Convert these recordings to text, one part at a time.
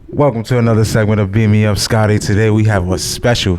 Welcome to another segment of Beam Me Up, Scotty. Today we have a special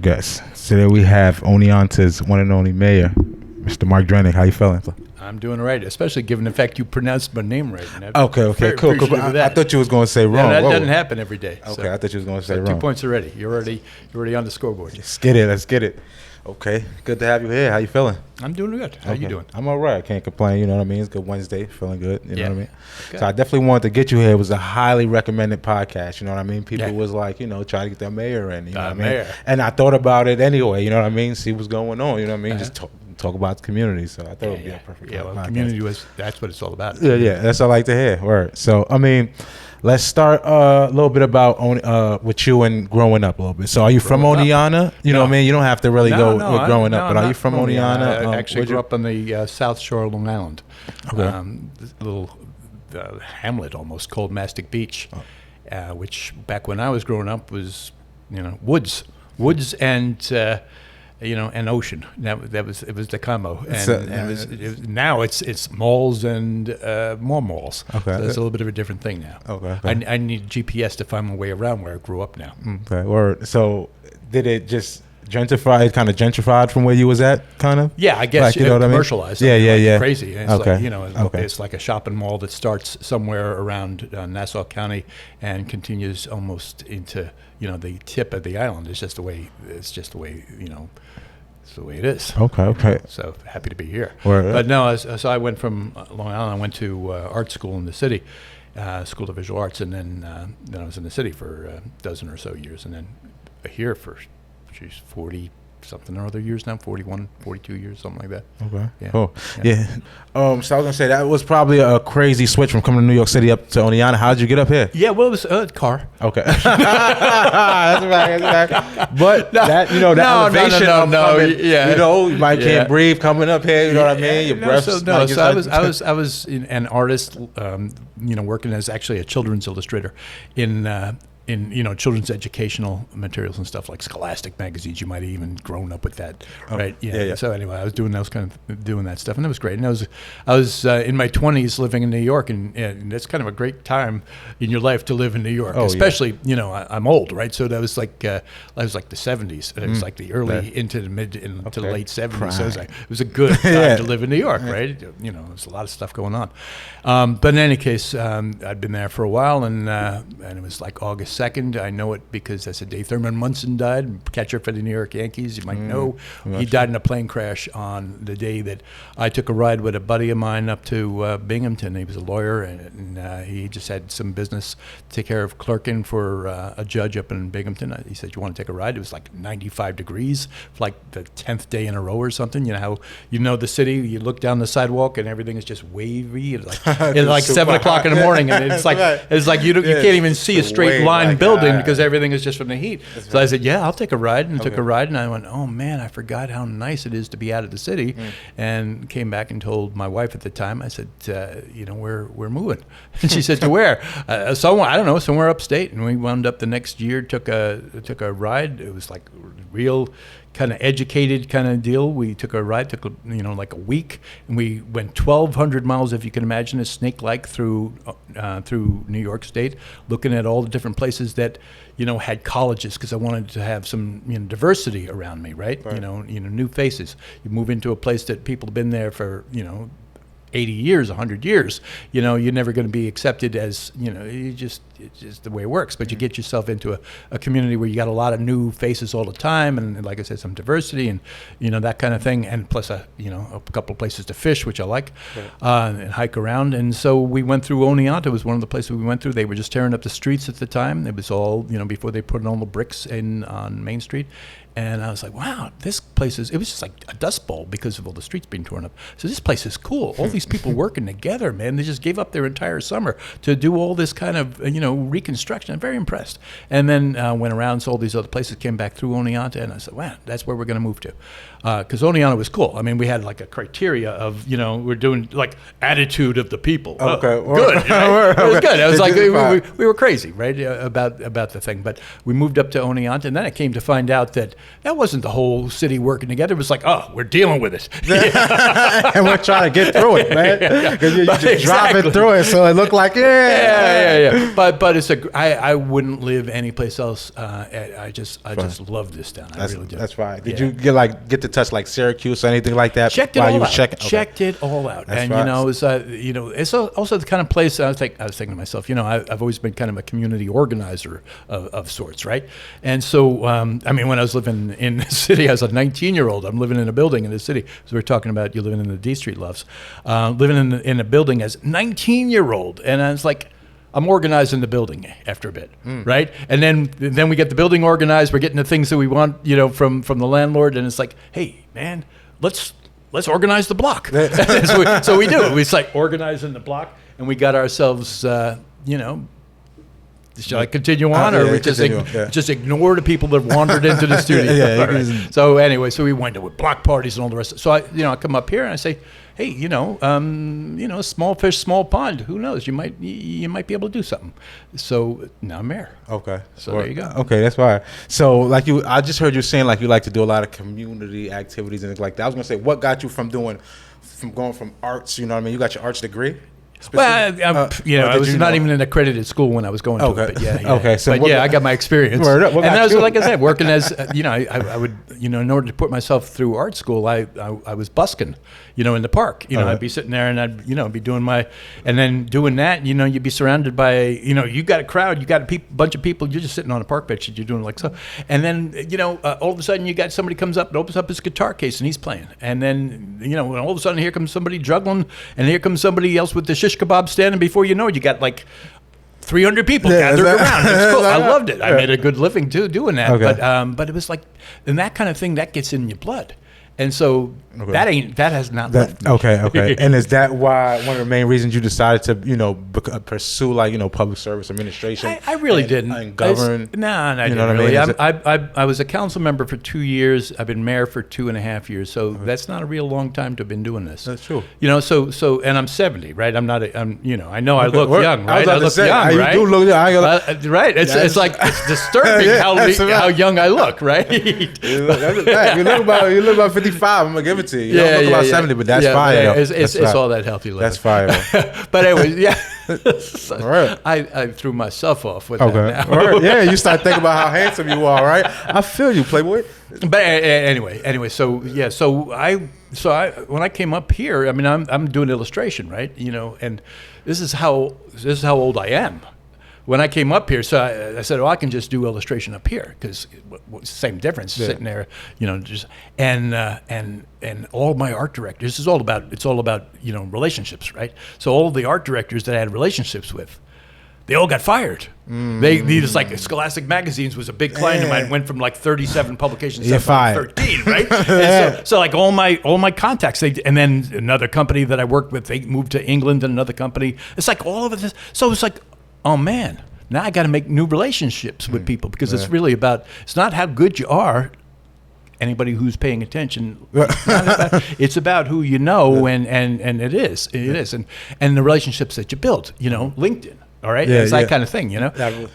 guest. Today we have Oneonta's one and only mayor, Mr. Mark Drennick. How you feeling? I'm doing all right, especially given the fact you pronounced my name right. Okay, cool. I thought you was going to say wrong. That doesn't happen every day. Okay, so. I thought you was going to say wrong. 2 points already. You're already on the scoreboard. Let's get it. Okay, good to have you here. How you feeling? I'm doing good. How you doing? I'm all right. I can't complain. You know what I mean? It's good Wednesday. Feeling good. You know what I mean? Okay. So I definitely wanted to get you here. It was a highly recommended podcast. You know what I mean? People was like, trying to get their mayor in. You know what I mean? Mayor. And I thought about it anyway. You know what I mean? See what's going on. You know what I mean? Just talk about the community. So I thought it would be a perfect podcast. Community that's what it's all about. Yeah. That's what I like to hear. Word. So, I mean, let's start a little bit about with you and growing up a little bit. So are you from Oneonta? You know what I mean? You don't have to really go with growing up, but are you from Oneonta? I actually grew up on the South Shore of Long Island. Okay. This little hamlet almost called Mastic Beach, which back when I was growing up was, woods and and ocean. It was the combo, and now it's malls and more malls. Okay, so it's a little bit of a different thing now. Okay. I need GPS to find my way around where I grew up now. Okay. Or so did it just gentrified from where you was at, kind of? Yeah, I guess commercialized. Yeah. Crazy. It's okay. It's like a shopping mall that starts somewhere around Nassau County and continues almost into the tip of the island. It's just the way. It's the way it is. Okay. So happy to be here. Word. But no, so I went from Long Island. I went to art school in the city, School of Visual Arts, and then I was in the city for a dozen or so years, and then here for 40 something or other years now, 41, 42 years, something like that. Okay. Yeah. Cool. Yeah. So I was gonna say that was probably a crazy switch from coming to New York City up to Oneonta. How did you get up here? Yeah, well, it was a car. Okay. That's right. But that elevation you might can't breathe coming up here. You know what I mean? Your breath. So I was an artist, working as actually a children's illustrator in children's educational materials and stuff like Scholastic magazines. You might have even grown up with that, right? Yeah. So anyway, I was doing that stuff, and it was great. And I was in my 20s living in New York, and it's kind of a great time in your life to live in New York, especially I'm old, right? So that was like the 70s. It was like the early into the mid into the late 70s. So it was a good time to live in New York, right? There's a lot of stuff going on. But in any case, I'd been there for a while, and it was like August 2nd. I know it because that's the day Thurman Munson died, catcher for the New York Yankees. You might know he died in a plane crash on the day that I took a ride with a buddy of mine up to Binghamton. He was a lawyer, and he just had some business to take care of clerking for a judge up in Binghamton. He said, "You want to take a ride?" It was like 95 degrees, for like the 10th day in a row or something. You know how the city, you look down the sidewalk and everything is just wavy. It's like 7 o'clock in the morning, and it's like you can't even see a straight line building because everything is just from the heat. So I said, "Yeah, I'll take a ride," and took a ride, and I went, "Oh man, I forgot how nice it is to be out of the city," and came back and told my wife at the time. I said, "We're moving," and she said, "To where?" Somewhere, I don't know, somewhere upstate. And we wound up the next year, took a ride. It was like real kind of educated kind of deal. We took a ride, like a week, and we went 1,200 miles, if you can imagine, a snake-like through New York State, looking at all the different places that had colleges, because I wanted to have some diversity around me, right? New faces. You move into a place that people have been there for 80 years, 100 years, you're never going to be accepted as, it's just the way it works. But you get yourself into a community where you got a lot of new faces all the time, and like I said, some diversity and, that kind of thing. And plus, a couple of places to fish, which I like, and hike around. And so we went through Oneonta. It was one of the places we went through. They were just tearing up the streets at the time. It was all, before they put all the bricks in on Main Street. And I was like, wow, this place it was just like a dust bowl because of all the streets being torn up. So this place is cool. All these people working together, man. They just gave up their entire summer to do all this kind of, reconstruction. I'm very impressed. And then went around, saw all these other places, came back through Oneonta, and I said, wow, that's where we're going to move to. Because Oneonta was cool. I mean, we had like a criteria of, we're doing like attitude of the people. Okay. Good. Right? It was good. It was like we were crazy, right, about the thing. But we moved up to Oneonta, and then I came to find out that wasn't the whole city working together. It was like, oh, we're dealing with it. And we're trying to get through it, man. Because you're just driving through it, so it looked like, but it's I wouldn't live anyplace else. I just love this town. I really do. That's right. Did you get to touch like Syracuse or anything like that? Checked it all out. Checked it all out. That's and right. it's also the kind of place I was thinking to myself. I've always been kind of a community organizer of sorts, right? And so when I was living in the city, I was a 19-year-old. I'm living in a building in the city. So we're talking about you living in the D Street lofts, living in a building as 19-year-old, and I was like, I'm organizing the building after a bit, right? And then we get the building organized. We're getting the things that we want, from the landlord, and it's like, hey, man, let's organize the block. so we do. We like organizing the block, and we got ourselves, Shall I continue on, or we just ignore the people that wandered into the studio? Right. So anyway, so we went to block parties and all the rest. So I come up here and I say, hey, small fish, small pond. Who knows? You might be able to do something. So now I'm mayor. Okay. So there you go. Okay, that's fine. So I just heard you saying like you like to do a lot of community activities and things like that. I was gonna say, what got you from going from arts? You know what I mean? You got your arts degree. Well, I was not even an accredited school when I was going to it, but yeah. Okay, so I got my experience. And I was, like I said, working as, I would, in order to put myself through art school, I was busking, in the park. I'd be sitting there and I'd, be doing and then doing that, you'd be surrounded by, you got a crowd, you got a bunch of people, you're just sitting on a park bench and you're doing like so. And then, all of a sudden you got somebody comes up and opens up his guitar case and he's playing. And then, all of a sudden here comes somebody juggling and here comes somebody else with the shish kebab stand, and before you know it, you got like 300 people gathered around. It's cool. I loved it. I made a good living too doing that. Okay. But it was like, and that kind of thing that gets in your blood. And so that has not left me. Okay. And is that why one of the main reasons you decided to, pursue public service administration? I really didn't. And govern? I didn't really. I was a council member for 2 years. I've been mayor for 2.5 years. So that's not a real long time to have been doing this. That's true. So and I'm 70, right? I'm not. I know I look young, right? I look young, right? You do look young. Right. It's like it's disturbing how young I look, right? You look about 55. I'm gonna give it to you. You don't look about 70, but that's fine. It's all that healthy living. That's fine. But anyway, so all right. I threw myself off with that now. All right. Yeah, you start thinking about how handsome you are, right? I feel you, Playboy. But anyway, so when I came up here, I'm doing illustration, right? And this is how old I am. When I came up here, so I said, I can just do illustration up here because same difference, sitting there, just and all my art directors. It's all about relationships, right? So all the art directors that I had relationships with, they all got fired. They just like Scholastic Magazines was a big client of mine. Went from like 37 publications to 13, right? And so like all my contacts, and then another company that I worked with, they moved to England, and another company. It's like all of this. So it's like, oh man, now I got to make new relationships with people because it's really it's not how good you are. Anybody who's paying attention, it's about who you know, and it is, and the relationships that you build. LinkedIn. All right, it's that kind of thing,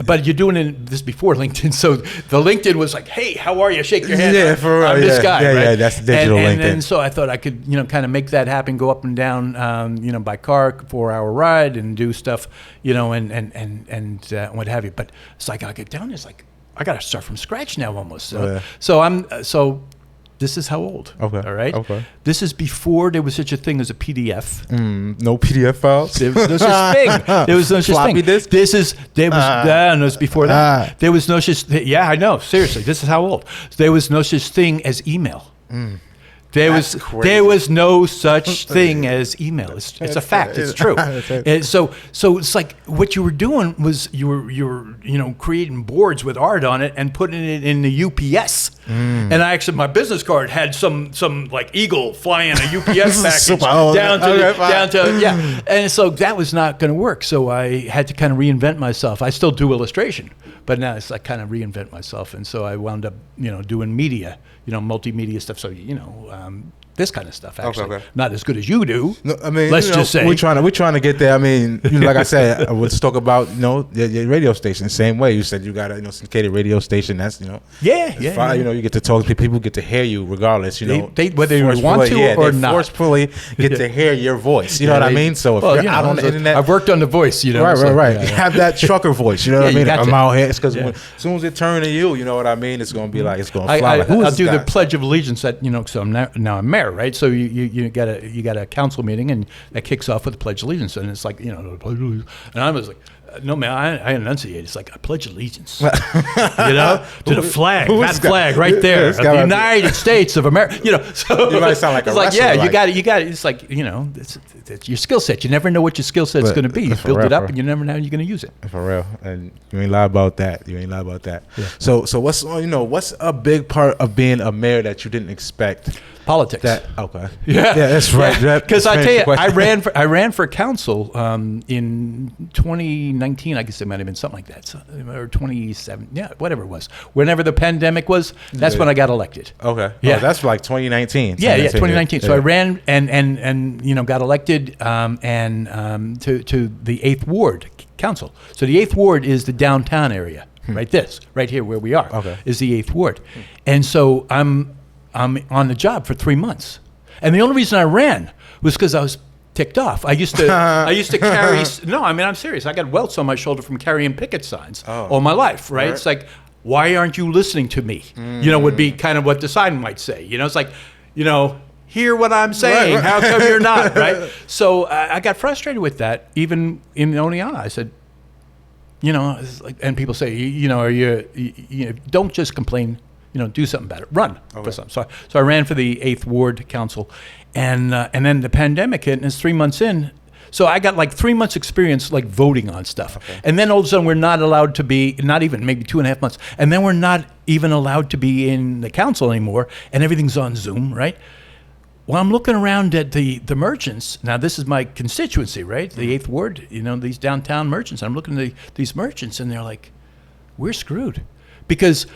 But you're doing this before LinkedIn, so the LinkedIn was like, "Hey, how are you? Shake your hand. I'm this guy." Right? Yeah, that's digital LinkedIn. And then so I thought I could, kind of make that happen, go up and down, by car, 4-hour ride, and do stuff, and what have you. But it's like I get down, it's like I got to start from scratch now, almost. So this is how old. Okay. All right. Okay. This is before there was such a thing as a PDF. No PDF files. There was no such thing. There was no such thing. Disk? No, it's before that. There was no such. Yeah, I know. Seriously, this is how old. There was no such thing as email. There was no such thing as email. It's a fact. It's true. So it's like what you were doing was you were creating boards with art on it and putting it in the UPS. And my business card had some like eagle flying a UPS package down to and so that was not going to work. So I had to kind of reinvent myself. I still do illustration, but now it's like kind of reinvent myself. And so I wound up doing media, multimedia stuff. So this kind of stuff. Actually, Okay. not as good as you do. No, I mean, let's just say we're trying to get there. I mean, like I said, let's talk about your radio station. Same way you said you got a syndicated radio station. That's yeah. fine. You get to talk to people, get to hear you regardless. They whether you want to or not, forcefully get to hear your voice. You know what I mean? So if you're out on the internet, I've worked on The Voice. Right. You have that trucker voice. You know what I mean? I'm out here. It's because as soon as it turns to you know what I mean? It's going to be like, it's going to fly. I'll do the Pledge of Allegiance that, so I'm mayor, right? So you got a council meeting and that kicks off with the Pledge of Allegiance. And it's like, the Pledge of Allegiance. And I was like, no, man, I enunciate. It's like, I pledge allegiance, to the flag, that flag right there, of the United States of America. So you might sound like it's a like, wrestler, you got it. It's like, it's your skill set. You never know what your skill set's going to be. You build it up, and you never know how you're going to use it. For real, and you ain't lie about that. Yeah. So what's what's a big part of being a mayor that you didn't expect? Politics. Okay. Yeah, that's right. Because I tell you, I ran for council in 2019. I guess it might have been something like that, or 27. Yeah, whatever it was. Whenever the pandemic was, that's when I got elected. Okay. Yeah, that's like 2019. Yeah, 2019. So I ran and got elected to the 8th Ward Council. So the 8th Ward is the downtown area, right here where we are. Okay. Is the 8th Ward, and so I'm on the job for 3 months, and the only reason I ran was because I was ticked off. I used to carry. No, I mean, I'm serious. I got welts on my shoulder from carrying picket signs all my life. Right? It's like, why aren't you listening to me? Would be kind of what the sign might say. It's like, hear what I'm saying. Right. How come you're not? Right? So I got frustrated with that. Even in Oneonta, I said, and people say, are you don't just complain. Do something about it. Run for something. So I ran for the 8th Ward Council, and then the pandemic hit, and it's 3 months in. So I got like 3 months experience like voting on stuff. Okay. And then all of a sudden we're not allowed to be, not even maybe 2.5 months, and then we're not even allowed to be in the council anymore, and everything's on Zoom, right? Well, I'm looking around at the merchants. Now, this is my constituency, right? The 8th Ward, these downtown merchants. I'm looking at these merchants, and they're like, we're screwed. Because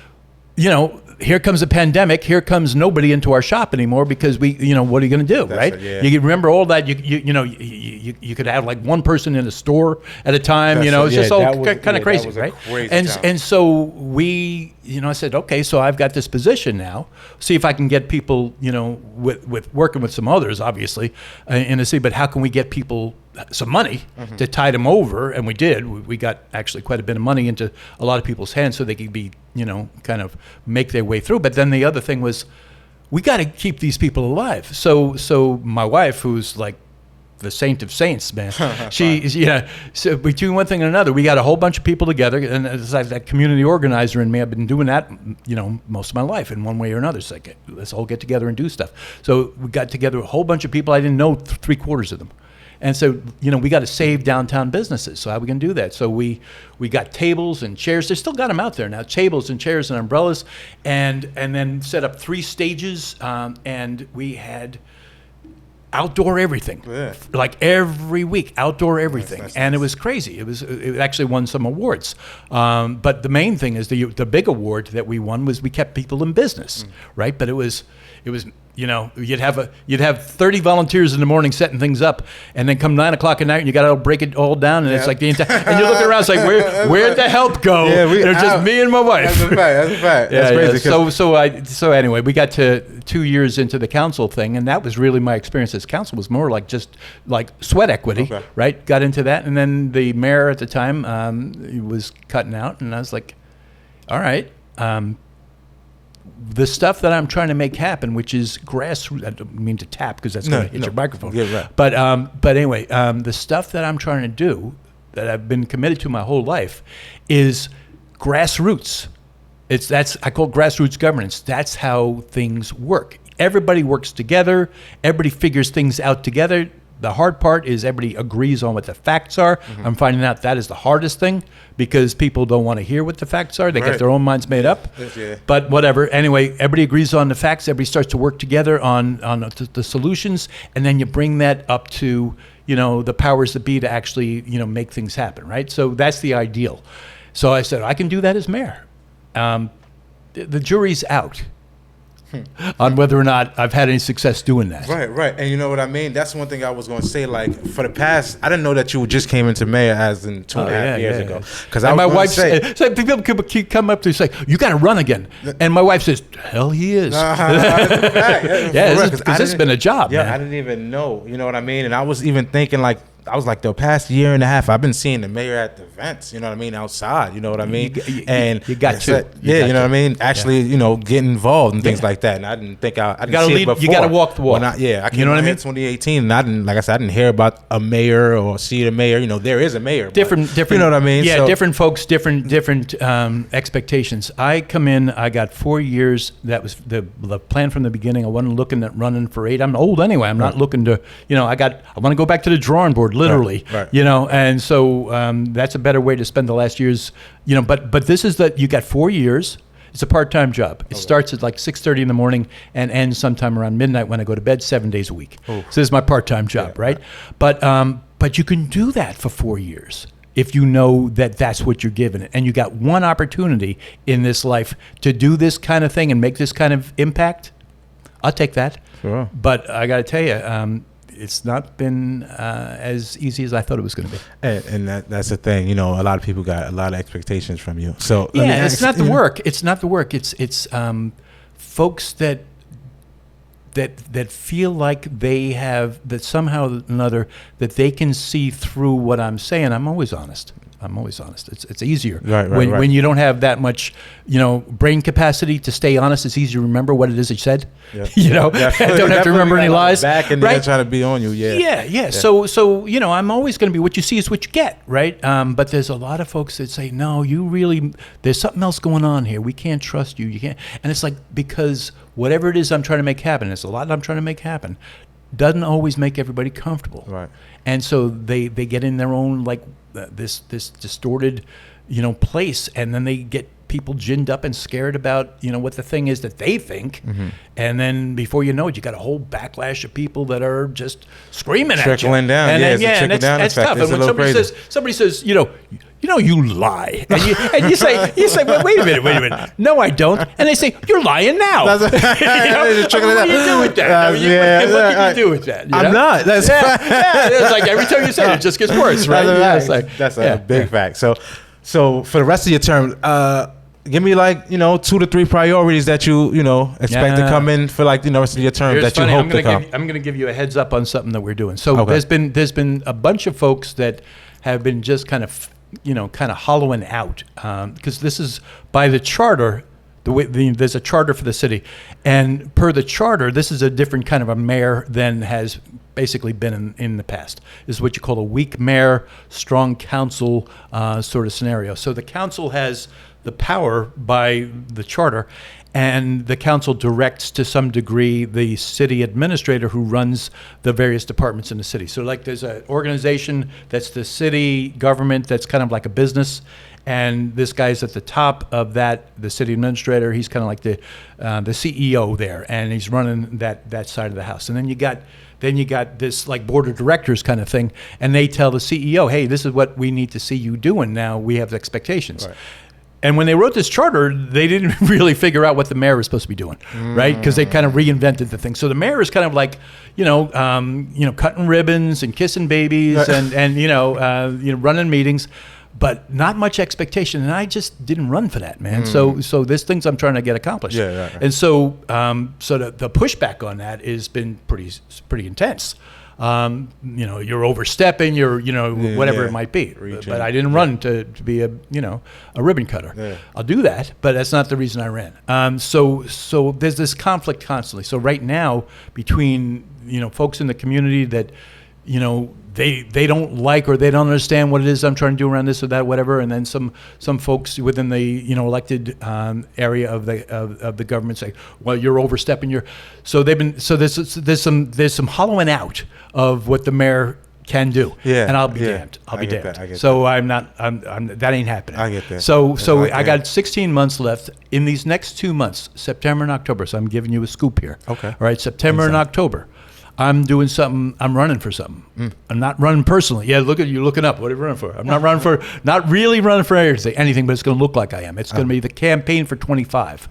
here comes a pandemic. Here comes nobody into our shop anymore because we, what are you going to do, right? You remember all that. You could have like one person in a store at a time. It's just all kind of crazy, right? And so we, I said, okay, so I've got this position now. See if I can get people, with working with some others, obviously, in the city. But how can we get people some money to tide them over? And we did. We got actually quite a bit of money into a lot of people's hands so they could be, kind of make their way through. But then the other thing was, we got to keep these people alive. So my wife, who's like the saint of saints, man, so between one thing and another, we got a whole bunch of people together, and it's like that community organizer in me. I've been doing that, most of my life in one way or another. It's like, let's all get together and do stuff. So we got together a whole bunch of people. I didn't know 3/4 of them. And so, we got to save downtown businesses. So how are we going to do that? So we got tables and chairs. They still got them out there now, tables and chairs and umbrellas, and then set up 3 stages, and we had outdoor everything, like every week, outdoor everything. Nice. And it was crazy. It actually won some awards. But the main thing is the big award that we won was we kept people in business, right? But it was you'd have 30 volunteers in the morning setting things up, and then come 9 o'clock at night, and you got to break it all down, and it's like the entire. And you're looking around, it's like where'd the help go? Yeah, it's just me and my wife. That's a fact. That's crazy. So anyway, we got to 2 years into the council thing, and that was really my experience as council. Was more like just like sweat equity, right? Got into that, and then the mayor at the time was cutting out, and I was like, all right. The stuff that I'm trying to make happen, which is grassroots. I don't mean to tap because that's going to hit your microphone. Yeah, right. But anyway, the stuff that I'm trying to do, that I've been committed to my whole life, is grassroots. I call it grassroots governance. That's how things work. Everybody works together. Everybody figures things out together. The hard part is everybody agrees on what the facts are. Mm-hmm. I'm finding out that is the hardest thing because people don't want to hear what the facts are. They get their own minds made up. Yeah. But whatever. Anyway, everybody agrees on the facts. Everybody starts to work together on the solutions, and then you bring that up to the powers that be to actually make things happen. Right. So that's the ideal. So I said I can do that as mayor. The jury's out. on whether or not I've had any success doing that. Right. And you know what I mean? That's one thing I was going to say. Like, for the past, I didn't know that you just came into mayor as in 2.5 years ago. Because my wife said, people keep come up to say, you got to run again. And my wife says, hell, he is. This has been a job. Yeah, man. I didn't even know. You know what I mean? And I was even thinking, like, I was like, the past year and a half, I've been seeing the mayor at the events, you know what I mean, outside, you know what I mean? You got to. You know what I mean? Actually, you know, get involved and things like that. And I didn't think I didn't see it before. You got to walk the walk. I came you know what I mean? 2018, and I didn't, like I said, I didn't hear about a mayor or see the mayor. You know, there is a mayor. Different. You know what I mean? Yeah, so, different folks, different expectations. I come in, I got 4 years. That was the plan from the beginning. I wasn't looking at running for 8. I'm old anyway. I'm not looking to, you know, I want to go back to the drawing board, literally. Right. You know, and so that's a better way to spend the last years. You know, but this is you got 4 years. It's a part-time job. It starts at like 6:30 in the morning and ends sometime around midnight when I go to bed, 7 days a week. So this is my part-time job, right? But you can do that for 4 years if you know that that's what you're given. And you got one opportunity in this life to do this kind of thing and make this kind of impact. I'll take that. Sure. But I got to tell you, it's not been as easy as I thought it was going to be. And that's the thing. You know, a lot of people got a lot of expectations from you. So it's not the work. It's not the work. It's folks that feel like they have, that somehow or another, that they can see through what I'm saying. I'm always honest. It's easier when you don't have that much, you know, brain capacity to stay honest. It's easier to remember what it is that you said. Yeah. You know, don't have to remember any lies. Back and they're trying to be on you. Yeah. So you know, I'm always going to be, what you see is what you get, right? But there's a lot of folks that say, no, there's something else going on here. We can't trust you. You can't. And it's like, because whatever it is I'm trying to make happen, it's a lot I'm trying to make happen, doesn't always make everybody comfortable. Right. And so they get in their own, like, this distorted, you know, place, and then they get people ginned up and scared about, you know, what the thing is that they think, and then before you know it, you got a whole backlash of people that are just screaming at you. Trickling down, and and that's tough. And when somebody says, you know, you lie, and you say, wait a minute, no, I don't, and they say, you're lying now. What do you do with that? What can you do with that? I'm not. That's it's like every time you say it just gets worse, right? That's a big fact. So for the rest of your term, give me, like, you know, 2 to 3 priorities that you expect to come in for, like, the rest of your term that you hope to come. I'm going to give you a heads up on something that we're doing. So there's been a bunch of folks that have been just kind of hollowing out, because this is by the charter. There's a charter for the city, and per the charter, this is a different kind of a mayor than has basically been in the past. This is what you call a weak mayor, strong council sort of scenario. So the council has the power by the charter, and the council directs to some degree the city administrator who runs the various departments in the city. So, like, there's an organization that's the city government that's kind of like a business, and this guy's at the top of that, the city administrator. He's kind of like the CEO there, and he's running that side of the house. And then you got this, like, board of directors kind of thing, and they tell the CEO, hey, this is what we need to see you doing now. We have expectations. Right. And when they wrote this charter, they didn't really figure out what the mayor was supposed to be doing, right? Because they kind of reinvented the thing. So the mayor is kind of like, cutting ribbons and kissing babies and running meetings, but not much expectation. And I just didn't run for that, man. So there's things I'm trying to get accomplished. Yeah. And so the pushback on that has been pretty intense. You're overstepping, whatever it might be. Reaching. But I didn't run to be a ribbon cutter. Yeah. I'll do that, but that's not the reason I ran. So there's this conflict constantly. So right now, between, folks in the community that, they don't like or they don't understand what it is I'm trying to do around this or that, whatever, and then some folks within the elected area of the government say, well, you're overstepping there's some hollowing out of what the mayor can do. Yeah, and I'll be damned. I'll be damned. I get so that. I'm that ain't happening. I get that. So I got 16 months left in these next 2 months, September and October. So I'm giving you a scoop here. Okay. All right, September and October. I'm doing something. I'm running for something. I'm not running personally. Yeah, look at you looking up. What are you running for? I'm not really running for anything, but it's going to look like I am. It's going to be the campaign for 25.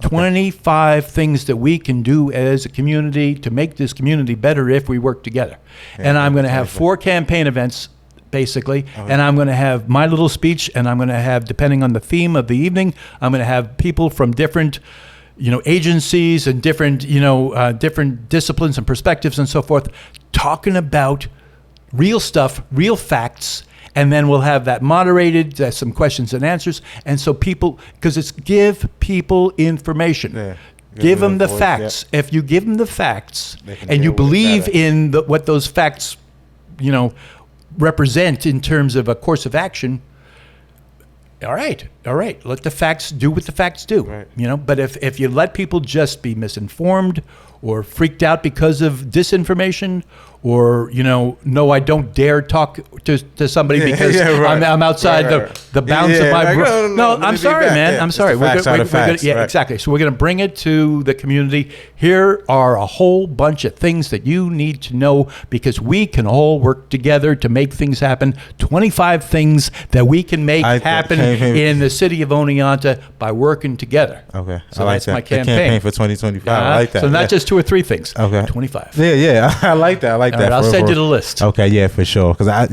25 things that we can do as a community to make this community better if we work together. And I'm going to have 4 campaign events, basically, and I'm going to have my little speech, and I'm going to have, depending on the theme of the evening, I'm going to have people from different agencies and different, different disciplines and perspectives and so forth, talking about real stuff, real facts. And then we'll have that moderated, some questions and answers. And so people, because it's give people information. Yeah. Give them the voice, facts. Yeah. If you give them the facts and you believe in what those facts, represent in terms of a course of action, all right. Let the facts do what the facts do. Right. But if you let people just be misinformed or freaked out because of disinformation, or no, I don't dare talk to somebody because I'm outside the bounds of my. No, I'm sorry, man. Yeah. I'm sorry. Exactly. So we're going to bring it to the community. Here are a whole bunch of things that you need to know because we can all work together to make things happen. 25 things that we can make happen in the city of Oneonta by working together. Okay, so that's my campaign. The campaign for 2025. I like that. So not just 2 or 3 things. Okay, 25. Yeah. I like that. Right, I'll send you the list. Okay, yeah, for sure. Because a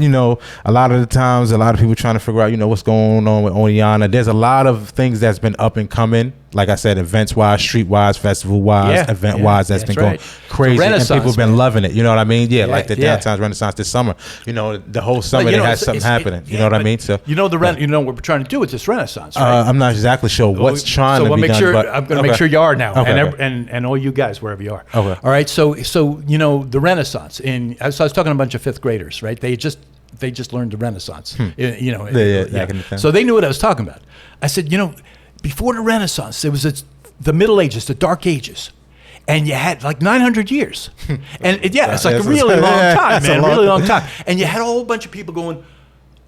lot of the times, a lot of people trying to figure out, what's going on with Oneonta. There's a lot of things that's been up and coming. Like I said, events-wise, street-wise, festival-wise, event-wise, that's been going crazy. And people have been loving it. You know what I mean? Yeah, like the Downtown Renaissance this summer. The whole summer they had something happening. You know what I mean? So what we're trying to do with this Renaissance, right? I'm not exactly sure what's trying to be done. I'm going to make sure you are now, and all you guys, wherever you are. Okay. All right, so the Renaissance. So I was talking to a bunch of 5th graders, right? They just learned the Renaissance. So they knew what I was talking about. I said, before the Renaissance, there was the Middle Ages, the Dark Ages, and you had like 900 years, and it's like a really long time, man, really long time. And you had a whole bunch of people going,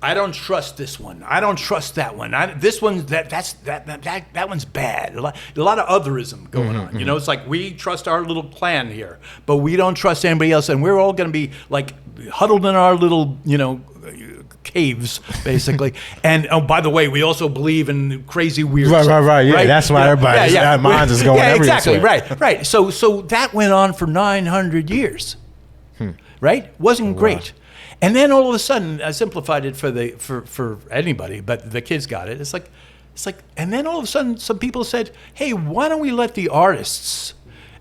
I don't trust this one. I don't trust that one. This one, that one's bad. A lot of otherism going on. It's like we trust our little clan here, but we don't trust anybody else, and we're all going to be like huddled in our little, caves, basically. And by the way, we also believe in crazy weird stuff. Right. Yeah, that's why everybody's minds is going everywhere. Exactly. Right. So that went on for 900 years. Right? Wasn't great. And then all of a sudden, I simplified it for anybody, but the kids got it. It's like, and then all of a sudden, some people said, "Hey, why don't we let the artists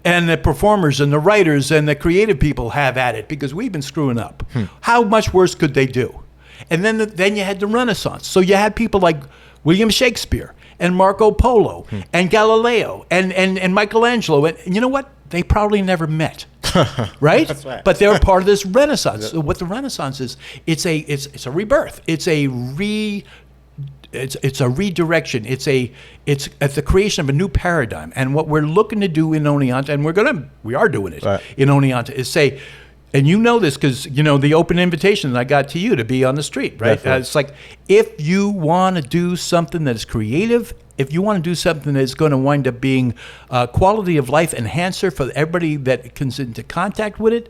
and the performers and the writers and the creative people have at it because we've been screwing up. How much worse could they do?" And then you had the Renaissance. So you had people like William Shakespeare and Marco Polo and Galileo and Michelangelo. And you know what? They probably never met. Right? That's right. But they're part of this Renaissance. So what the Renaissance is, it's a rebirth. It's a redirection. It's the creation of a new paradigm. And what we're looking to do in Oneonta, and we are doing it in Oneonta, is say, and you know this because the open invitation that I got to you to be on the street, right? It's like, if you want to do something that is creative, if you want to do something that's going to wind up being a quality of life enhancer for everybody that comes into contact with it,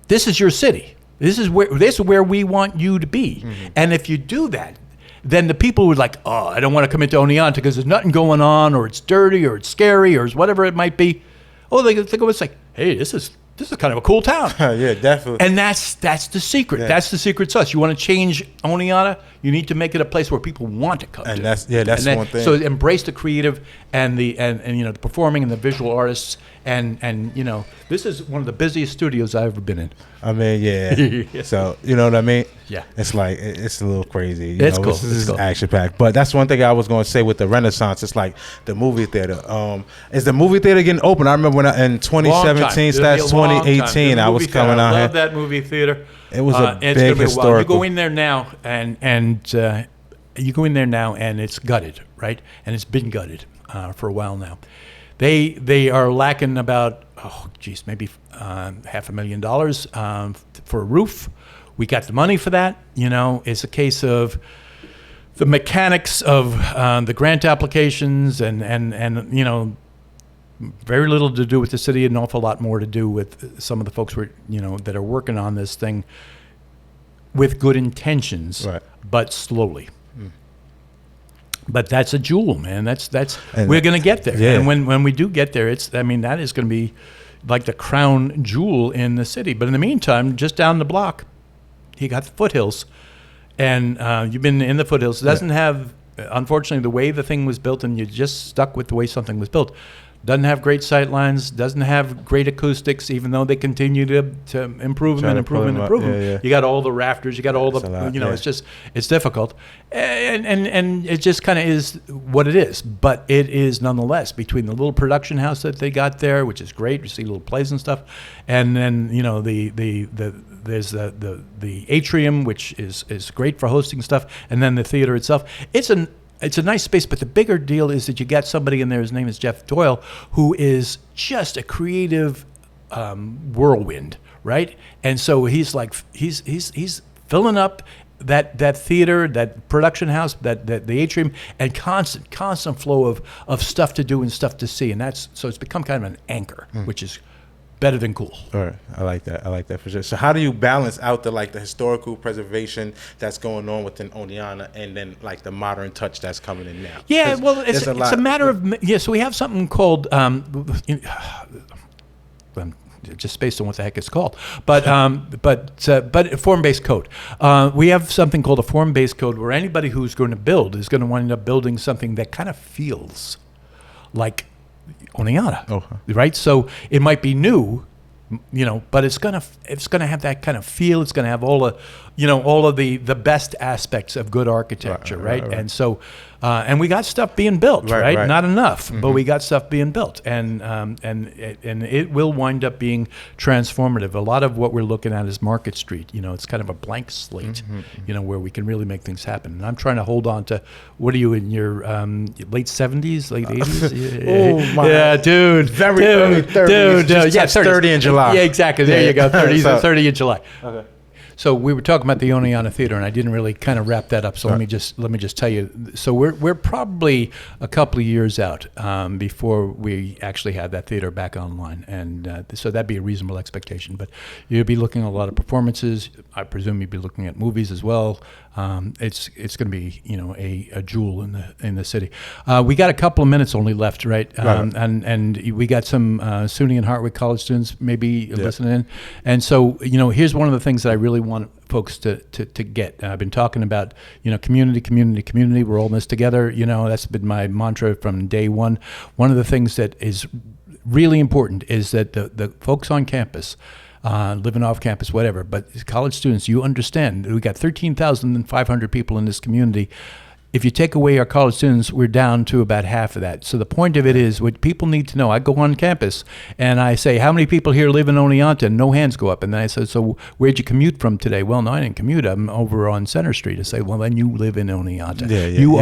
this is your city. This is where we want you to be. And if you do that, then the people would like, oh, I don't want to come into Oneonta because there's nothing going on, or it's dirty, or it's scary, or it's whatever it might be. Oh, they think it's like, hey, this is kind of a cool town. Yeah, definitely. And that's the secret. Yeah. That's the secret sauce. You want to change Oneonta, you need to make it a place where people want to come. And that's one thing. So embrace the creative and the the performing and the visual artists and this is one of the busiest studios I've ever been in. I mean, yeah. So you know what I mean? Yeah. It's like it's a little crazy. It's cool. This is action packed. But that's one thing I was going to say with the Renaissance. It's like the movie theater. Is the movie theater getting open? I remember when in 2017 / 2018, I was coming out here. I love that movie theater. It was a big historical. You go in there now, and it's gutted, right? And it's been gutted for a while now. They are lacking about maybe $500,000 for a roof. We got the money for that. It's a case of the mechanics of the grant applications and very little to do with the city, an awful lot more to do with some of the folks that are working on this thing with good intentions, but slowly. But that's a jewel, man. And we're going to get there. Yeah. And when we do get there, that is going to be like the crown jewel in the city. But in the meantime, just down the block, you got the foothills. And you've been in the foothills. It doesn't have, unfortunately, the way the thing was built, and you're just stuck with the way something was built. Doesn't have great sight lines, doesn't have great acoustics, even though they continue to improve them and improve them and improve them. Yeah. You got all the rafters, you got all the, lot, it's difficult. And it just kind of is what it is. But it is nonetheless, between the little production house that they got there, which is great, you see little plays and stuff, and then, there's the atrium, which is great for hosting stuff, and then the theater itself. It's a nice space, but the bigger deal is that you got somebody in there. His name is Jeff Doyle, who is just a creative whirlwind, right? And so he's filling up that theater, that production house, that the atrium, and constant flow of stuff to do and stuff to see, and so it's become kind of an anchor, which is better than cool. All right, I like that for sure. So how do you balance out the historical preservation that's going on within Oneonta, and then the modern touch that's coming in now? Yeah, well, it's a matter of So we have something called just based on what the heck it's called, but form-based code. We have something called a form-based code, where anybody who's going to build is going to wind up building something that kind of feels like Oneonta, right? So it might be new, but it's gonna have that kind of feel. It's gonna have all of the best aspects of good architecture, right? And so, and we got stuff being built, right? Not enough, but we got stuff being built, and it will wind up being transformative. A lot of what we're looking at is Market Street. It's kind of a blank slate, where we can really make things happen. And I'm trying to hold on to. What are you in your late 70s, late 80s? Oh my! Yeah, dude, very early 30s. Dude, yeah, 30 in July. Yeah, exactly. There you go. 30 in July. Okay. So we were talking about the Oneonta Theater, and I didn't really kind of wrap that up. So let me just tell you. So we're probably a couple of years out before we actually have that theater back online, and so that'd be a reasonable expectation. But you'll be looking at a lot of performances. I presume you'll be looking at movies as well. It's going to be a jewel in the city. We got a couple of minutes only left, right? And we got some SUNY and Hartwick College students maybe listening in, and so here's one of the things that I really want folks to get. I've been talking about community. We're all in this together. That's been my mantra from day one. One of the things that is really important is that the folks on campus, living off campus, whatever, but college students, you understand, we got 13,500 people in this community. If you take away our college students, we're down to about half of that. So the point of it is, what people need to know, I go on campus and I say, how many people here live in Oneonta? And no hands go up. And then I said, so where'd you commute from today? Well, no, I didn't commute. I'm over on Center Street. I say, well, then you live in Oneonta. You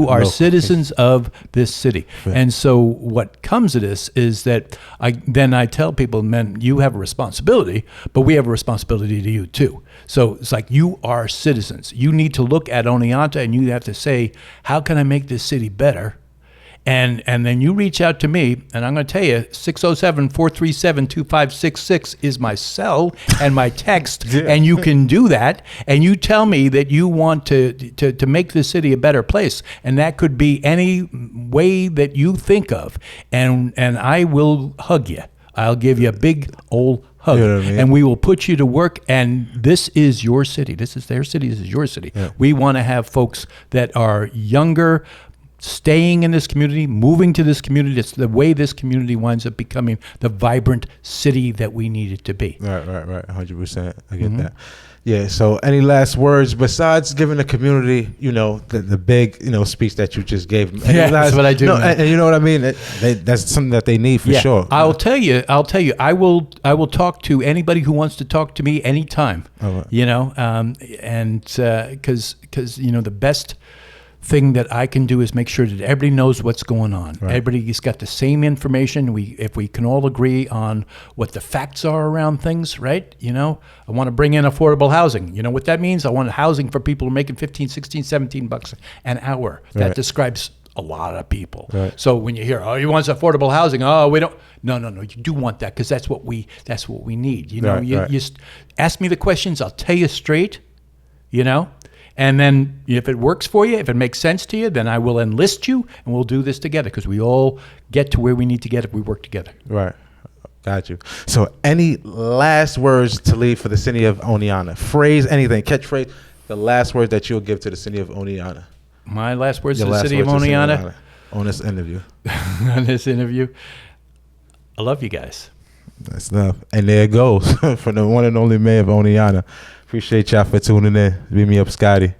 are citizens of this city. Right. And so what comes of this is that I tell people, man, you have a responsibility, but we have a responsibility to you too. So it's like, you are citizens. You need to look at Oneonta and you have to say, how can I make this city better? And then you reach out to me, and I'm going to tell you, 607-437-2566 is my cell and my text, and you can do that. And you tell me that you want to make this city a better place, and that could be any way that you think of. And I will hug you. I'll give you a big old hug, and we will put you to work. And this is your city. This is their city. This is your city. Yeah. We want to have folks that are younger, staying in this community, moving to this community. It's the way this community winds up becoming the vibrant city that we need it to be. Right. 100%. I get that. Yeah. So, any last words besides giving the community, the big, speech that you just gave? That's what I do. No, and you know what I mean. That's something that they need for sure. I'll tell you. I will talk to anybody who wants to talk to me anytime. Right. And because the best thing that I can do is make sure that everybody knows what's going on. Right. Everybody's got the same information. If we can all agree on what the facts are around things, right? I want to bring in affordable housing. You know what that means? I want housing for people who are making $15, $16, $17 an hour. That describes a lot of people. Right. So when you hear, he wants affordable housing, we don't. No, you do want that, because that's what we need. You ask me the questions, I'll tell you straight. And then if it works for you, if it makes sense to you, then I will enlist you and we'll do this together because we all get to where we need to get if we work together. Right. Got you. So any last words to leave for the city of Oneonta? Phrase, anything, catchphrase, the last words that you'll give to the city of Oneonta. My last words to the city of Oneonta? On this interview. On this interview. I love you guys. That's enough. And there it goes from the one and only mayor of Oneonta. Appreciate y'all for tuning in. Beat me up, Scotty.